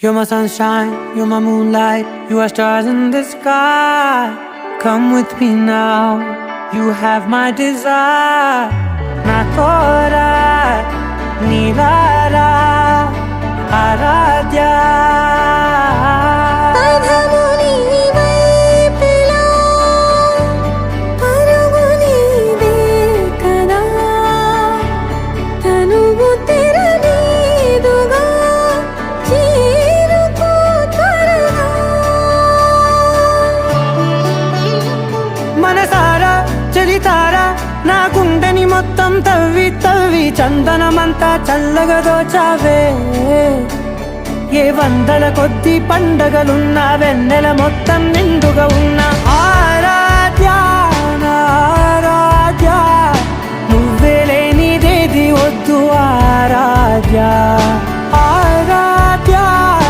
You're my sunshine, you're my moonlight, you are stars in the sky. Come with me now, you have my desire. Na tora, nilara, aradhya. మనసారా చలితారా నా గుండెని మొత్తం తవ్వి తవ్వి చందనమంతా చల్లగా దోచావే. ఏ వందల కొద్ది పండగలున్నా వెన్నెల మొత్తం నిండుగా ఉన్న ఆరాధ్య నా ఆరాధ్య, నువ్వే లేనిదేది వద్దు ఆరాధ్య.